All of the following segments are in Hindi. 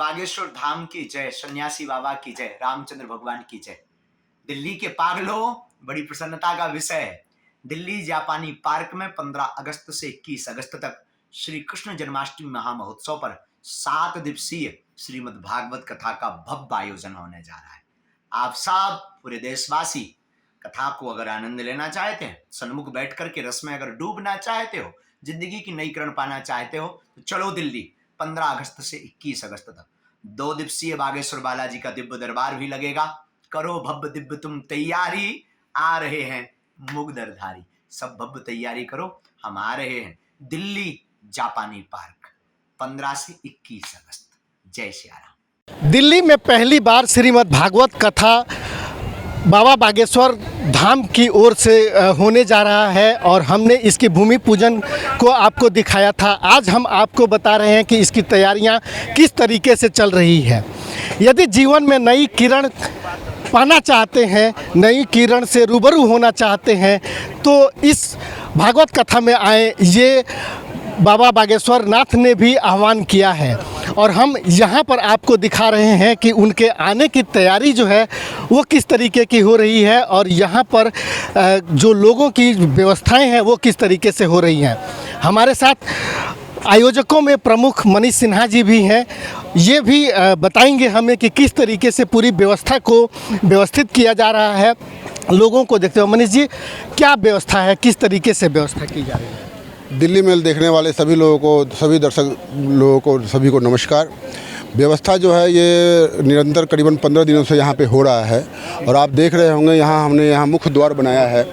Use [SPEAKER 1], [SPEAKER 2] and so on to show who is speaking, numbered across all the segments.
[SPEAKER 1] बागेश्वर धाम की जय, सन्यासी बाबा की जय, रामचंद्र भगवान की जय। दिल्ली के पागलों, बड़ी प्रसन्नता का विषय है। दिल्ली जापानी पार्क में 15 अगस्त से 21 अगस्त तक श्री कृष्ण जन्माष्टमी महामहोत्सव पर 7 दिवसीय श्रीमद् भागवत कथा का भव्य आयोजन होने जा रहा है। आप सब पूरे देशवासी कथा को अगर आनंद लेना चाहते हैं, सन्मुख बैठ करके रस में अगर डूबना चाहते हो, जिंदगी की नई किरण पाना चाहते हो, तो चलो दिल्ली 15 अगस्त से 21 अगस्त तक 2 दिवसीय बागेश्वर बालाजी का दिव्य दरबार भी लगेगा। करो भव्य दिव्य तुम तैयारी, आ रहे हैं मुगदरधारी। सब भव्य तैयारी करो, हम आ रहे हैं दिल्ली जापानी पार्क 15 से 21 अगस्त। जय सिया राम।
[SPEAKER 2] दिल्ली में पहली बार श्रीमद् भागवत कथा बाबा बागेश्वर धाम की ओर से होने जा रहा है और हमने इसकी भूमि पूजन को आपको दिखाया था। आज हम आपको बता रहे हैं कि इसकी तैयारियां किस तरीके से चल रही है। यदि जीवन में नई किरण पाना चाहते हैं, नई किरण से रूबरू होना चाहते हैं, तो इस भागवत कथा में आए। ये बाबा बागेश्वर नाथ ने भी आह्वान किया है और हम यहाँ पर आपको दिखा रहे हैं कि उनके आने की तैयारी जो है वो किस तरीके की हो रही है और यहाँ पर जो लोगों की व्यवस्थाएं हैं वो किस तरीके से हो रही हैं। हमारे साथ आयोजकों में प्रमुख मनीष सिन्हा जी भी हैं। ये भी बताएंगे हमें कि किस तरीके से पूरी व्यवस्था को व्यवस्थित किया जा रहा है लोगों को देखते हुए। मनीष जी, क्या व्यवस्था है, किस तरीके से व्यवस्था की जा रही है?
[SPEAKER 3] दिल्ली मेल देखने वाले सभी लोगों को, सभी दर्शक लोगों को, सभी को नमस्कार। व्यवस्था जो है ये निरंतर करीबन 15 दिनों से यहाँ पे हो रहा है और आप देख रहे होंगे हमने यहाँ मुख्य द्वार बनाया है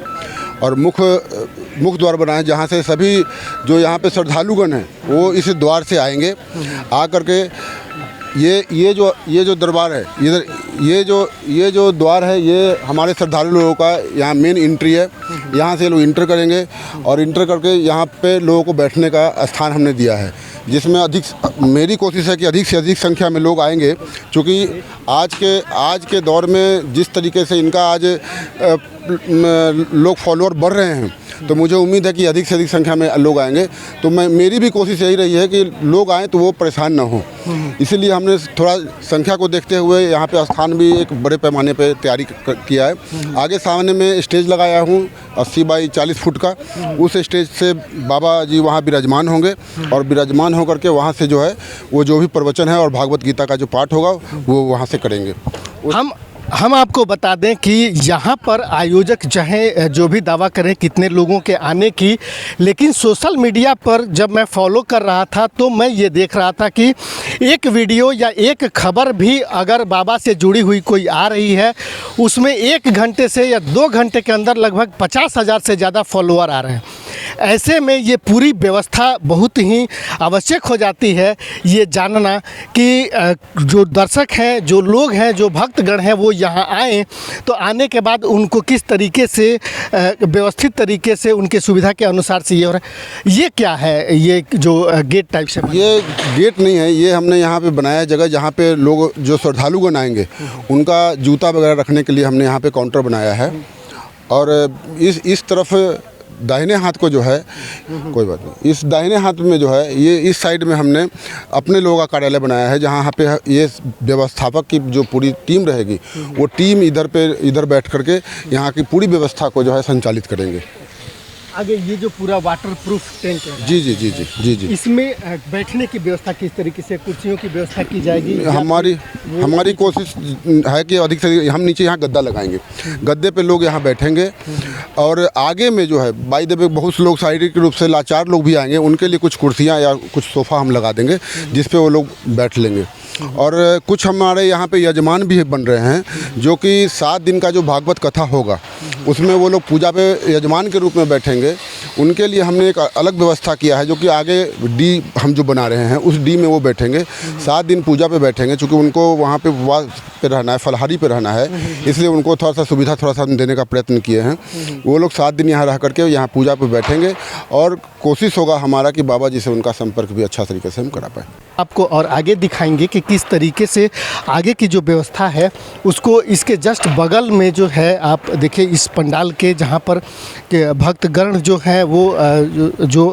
[SPEAKER 3] और मुख्य द्वार बनाया है जहाँ से सभी जो यहाँ पे श्रद्धालुगण हैं वो इस द्वार से आएंगे। आ करके ये जो दरबार है, इधर ये जो द्वार है, ये हमारे श्रद्धालु लोगों का यहाँ मेन एंट्री है। यहाँ से लोग इंटर करेंगे और इंटर करके यहाँ पे लोगों को बैठने का स्थान हमने दिया है, जिसमें मेरी कोशिश है कि अधिक से अधिक संख्या में लोग आएंगे, क्योंकि आज के दौर में जिस तरीके से इनका आज लोग फॉलोअर बढ़ रहे हैं, तो मुझे उम्मीद है कि अधिक से अधिक संख्या में लोग आएंगे। तो मेरी भी कोशिश यही रही है कि लोग आएँ तो वो परेशान ना हो, इसीलिए हमने थोड़ा संख्या को देखते हुए यहाँ पे स्थान भी एक बड़े पैमाने पे तैयारी किया है। आगे सामने में स्टेज लगाया हूँ 80 बाई 40 फुट का। उस स्टेज से बाबा जी वहाँ विराजमान होंगे और विराजमान होकर के वहाँ से जो है वो जो भी प्रवचन है और भागवत गीता का जो पाठ होगा वो वहाँ से करेंगे।
[SPEAKER 2] हम आपको बता दें कि यहाँ पर आयोजक चाहे जो भी दावा करें कितने लोगों के आने की, लेकिन सोशल मीडिया पर जब मैं फॉलो कर रहा था तो मैं ये देख रहा था कि एक वीडियो या एक खबर भी अगर बाबा से जुड़ी हुई कोई आ रही है, उसमें 1 घंटे से या 2 घंटे के अंदर लगभग 50,000 से ज़्यादा फॉलोअर आ रहे हैं। ऐसे में ये पूरी व्यवस्था बहुत ही आवश्यक हो जाती है ये जानना कि जो दर्शक हैं, जो लोग हैं, जो भक्तगण हैं वो यहाँ आएँ, तो आने के बाद उनको किस तरीके से व्यवस्थित तरीके से उनके सुविधा के अनुसार से ये हो रहा है। ये क्या है, ये जो गेट टाइप से? ये
[SPEAKER 3] गेट नहीं है, ये हमने यहाँ पे बनाया जगह जहाँ पे लोग जो श्रद्धालुगण आएंगे उनका जूता वगैरह रखने के लिए हमने यहाँ पे काउंटर बनाया है। और इस तरफ दाहिने हाथ को जो है, कोई बात नहीं, इस दाहिने हाथ में जो है ये इस साइड में हमने अपने लोगों का कार्यालय बनाया है, जहाँ पे ये व्यवस्थापक की जो पूरी टीम रहेगी वो टीम इधर बैठ करके यहाँ की पूरी व्यवस्था को जो है संचालित करेंगे।
[SPEAKER 2] आगे ये जो पूरा वाटरप्रूफ टेंट है,
[SPEAKER 3] जी,
[SPEAKER 2] इसमें बैठने की व्यवस्था किस तरीके से, कुर्सियों की व्यवस्था की जाएगी?
[SPEAKER 3] हमारी कोशिश है कि अधिक से हम नीचे यहाँ गद्दा लगाएंगे, गद्दे पे लोग यहाँ बैठेंगे और आगे में जो है बाई द वे बहुत से लोग शारीरिक रूप से लाचार लोग भी आएंगे, उनके लिए कुछ कुर्सियाँ या कुछ सोफ़ा हम लगा देंगे जिस पे वो लोग बैठ लेंगे। और कुछ हमारे यहाँ पे यजमान भी बन रहे हैं जो कि 7 दिन का जो भागवत कथा होगा उसमें वो लोग पूजा पे यजमान के रूप में बैठेंगे। उनके लिए हमने एक अलग व्यवस्था किया है, जो कि आगे डी हम जो बना रहे हैं उस डी में वो बैठेंगे, 7 दिन पूजा पे बैठेंगे। चूँकि उनको वहाँ पे उपवास पे रहना है, फलाहारी पे रहना है, इसलिए उनको थोड़ा सा सुविधा देने का प्रयत्न किए हैं। वो लोग 7 दिन यहाँ रह करके यहाँ पूजा पे बैठेंगे और कोशिश होगा हमारा कि बाबा जी से उनका संपर्क भी अच्छा तरीके से हम करा पाएँ।
[SPEAKER 2] आपको और आगे दिखाएंगे कि किस तरीके से आगे की जो व्यवस्था है उसको इसके जस्ट बगल में जो है, आप देखिए इस पंडाल के जहाँ पर भक्तगण जो है हैं वो जो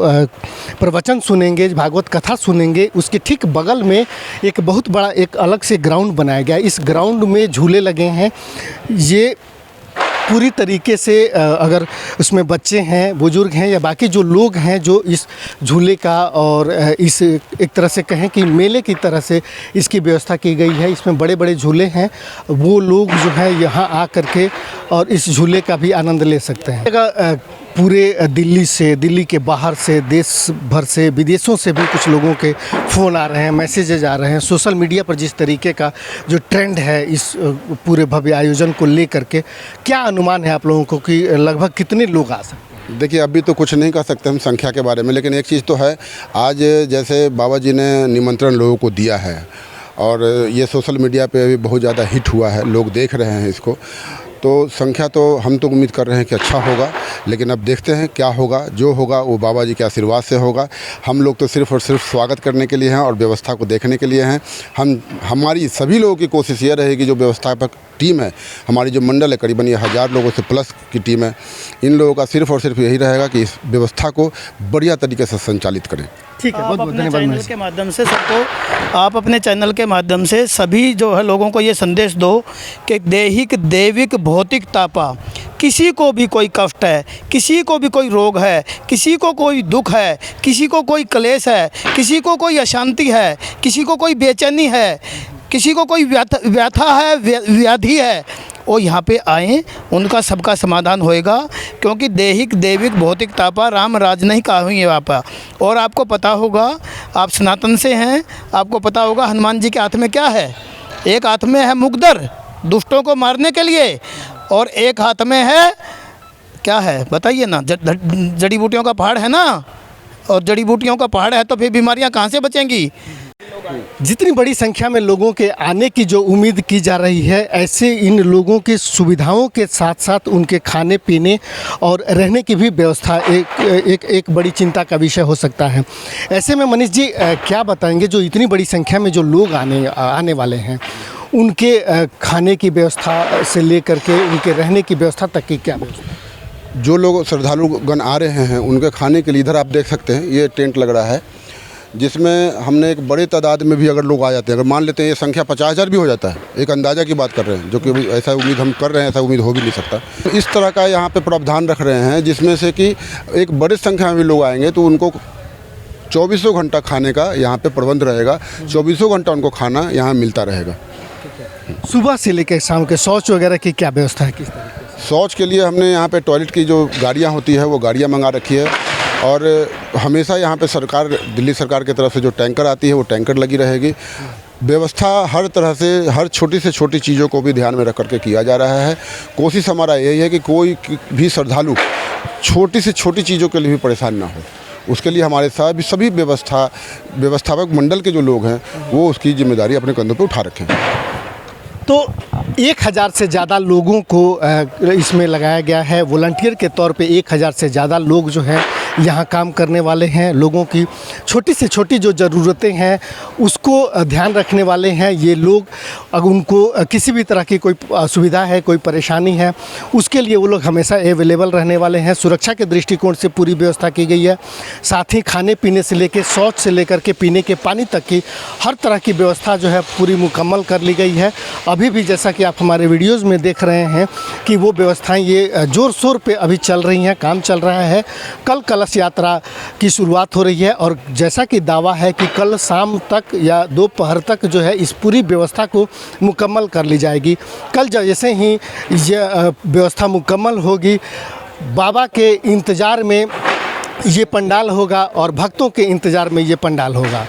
[SPEAKER 2] प्रवचन सुनेंगे, भागवत कथा सुनेंगे, उसके ठीक बगल में एक बहुत बड़ा एक अलग से ग्राउंड बनाया गया है। इस ग्राउंड में झूले लगे हैं। ये पूरी तरीके से अगर उसमें बच्चे हैं, बुजुर्ग हैं या बाकी जो लोग हैं जो इस झूले का और इस एक तरह से कहें कि मेले की तरह से इसकी व्यवस्था की गई है। इसमें बड़े बड़े झूले हैं, वो लोग जो है यहाँ आ कर के और इस झूले का भी आनंद ले सकते हैं। पूरे दिल्ली से, दिल्ली के बाहर से, देश भर से, विदेशों से भी कुछ लोगों के फ़ोन आ रहे हैं, मैसेजेज आ रहे हैं। सोशल मीडिया पर जिस तरीके का जो ट्रेंड है इस पूरे भव्य आयोजन को लेकर के, क्या अनुमान है आप लोगों को कि लगभग कितने लोग आ सकते हैं?
[SPEAKER 3] देखिए, अभी तो कुछ नहीं कह सकते हम संख्या के बारे में, लेकिन एक चीज़ तो है, आज जैसे बाबा जी ने निमंत्रण लोगों को दिया है और ये सोशल मीडिया पे भी बहुत ज़्यादा हिट हुआ है, लोग देख रहे हैं इसको, तो संख्या तो हम तो उम्मीद कर रहे हैं कि अच्छा होगा, लेकिन अब देखते हैं क्या होगा। जो होगा वो बाबा जी के आशीर्वाद से होगा। हम लोग तो सिर्फ़ और सिर्फ स्वागत करने के लिए हैं और व्यवस्था को देखने के लिए हैं। हमारी सभी लोगों की कोशिश ये रहेगी, जो व्यवस्थापक टीम है, हमारी जो मंडल है, करीबन ये 1000 लोगों से प्लस की टीम है, इन लोगों का सिर्फ़ और सिर्फ यही रहेगा कि इस व्यवस्था को बढ़िया तरीके से संचालित करें।
[SPEAKER 2] ठीक है, बहुत बहुत
[SPEAKER 4] अपने
[SPEAKER 2] धन्यवाद।
[SPEAKER 4] चैनल के माध्यम से सबको, आप अपने चैनल के माध्यम से सभी जो है लोगों को ये संदेश दो कि दैहिक दैविक भौतिक तापा, किसी को भी कोई कष्ट है, किसी को भी कोई रोग है, किसी को कोई दुख है, किसी को कोई क्लेश है, किसी को कोई अशांति है, किसी को कोई बेचैनी है, किसी को कोई व्यथा है, व्याधि है, वो यहाँ पे आएँ, उनका सबका समाधान होएगा। क्योंकि दैहिक दैविक भौतिक तापा राम राज नहीं कहा हुई है वापा। और आपको पता होगा, आप सनातन से हैं, आपको पता होगा हनुमान जी के हाथ में क्या है। एक हाथ में है मुगदर, दुष्टों को मारने के लिए, और एक हाथ में है, क्या है बताइए ना, जड़ी बूटियों का पहाड़ है ना, और जड़ी बूटियों का पहाड़ है तो फिर बीमारियाँ कहाँ से बचेंगी।
[SPEAKER 2] जितनी बड़ी संख्या में लोगों के आने की जो उम्मीद की जा रही है, ऐसे इन लोगों की सुविधाओं के साथ साथ उनके खाने पीने और रहने की भी व्यवस्था एक बड़ी चिंता का विषय हो सकता है। ऐसे में मनीष जी क्या बताएंगे, जो इतनी बड़ी संख्या में जो लोग आने वाले हैं, उनके खाने की व्यवस्था से लेकर के उनके रहने की व्यवस्था तक की क्या व्यवस्था?
[SPEAKER 3] जो लोग श्रद्धालुगण आ रहे हैं उनके खाने के लिए इधर आप देख सकते हैं, ये टेंट लग रहा है, जिसमें हमने एक बड़े तादाद में भी अगर लोग आ जाते हैं, अगर मान लेते हैं ये संख्या 50,000 भी हो जाता है, एक अंदाज़ा की बात कर रहे हैं, जो कि ऐसा उम्मीद हम कर रहे हैं, ऐसा उम्मीद हो भी नहीं सकता। तो इस तरह का यहाँ पे प्रावधान रख रहे हैं, जिसमें से कि एक बड़ी संख्या में लोग आएंगे तो उनको 24 घंटा खाने का यहाँ पे प्रबंध रहेगा। 24 घंटा उनको खाना यहाँ मिलता रहेगा।
[SPEAKER 2] सुबह से लेकर शाम के शौच वगैरह की क्या व्यवस्था है, किस तरीके से?
[SPEAKER 3] शौच के लिए हमने यहाँ पे टॉयलेट की जो गाड़ियाँ होती है वो गाड़ियाँ मंगा रखी है, और हमेशा यहाँ पे सरकार, दिल्ली सरकार की तरफ से जो टैंकर आती है वो टैंकर लगी रहेगी। व्यवस्था हर तरह से, हर छोटी से छोटी चीज़ों को भी ध्यान में रख करके किया जा रहा है। कोशिश हमारा यही है कि कोई भी श्रद्धालु छोटी से छोटी चीज़ों के लिए भी परेशान ना हो। उसके लिए हमारे साथ सभी व्यवस्थापक मंडल के जो लोग हैं वो उसकी जिम्मेदारी अपने कंधों पर उठा रखें।
[SPEAKER 2] तो 1000 से ज़्यादा लोगों को इसमें लगाया गया है। वॉलंटियर के तौर पे 1000 से ज़्यादा लोग जो हैं यहाँ काम करने वाले हैं। लोगों की छोटी से छोटी जो ज़रूरतें हैं उसको ध्यान रखने वाले हैं ये लोग। अगर उनको किसी भी तरह की कोई असुविधा है, कोई परेशानी है, उसके लिए वो लोग हमेशा अवेलेबल रहने वाले हैं। सुरक्षा के दृष्टिकोण से पूरी व्यवस्था की गई है। साथ ही खाने पीने से लेकर, शौच से लेकर के पीने के पानी तक की हर तरह की व्यवस्था जो है पूरी मुकम्मल कर ली गई है। अभी भी जैसा कि आप हमारे वीडियोज़ में देख रहे हैं कि वो व्यवस्थाएं ये ज़ोर शोर पे अभी चल रही हैं, काम चल रहा है। कल कलश यात्रा की शुरुआत हो रही है और जैसा कि दावा है कि कल शाम तक या दोपहर तक जो है इस पूरी व्यवस्था को मुकम्मल कर ली जाएगी। कल जैसे ही ये व्यवस्था मुकम्मल होगी, बाबा के इंतज़ार में ये पंडाल होगा और भक्तों के इंतज़ार में ये पंडाल होगा।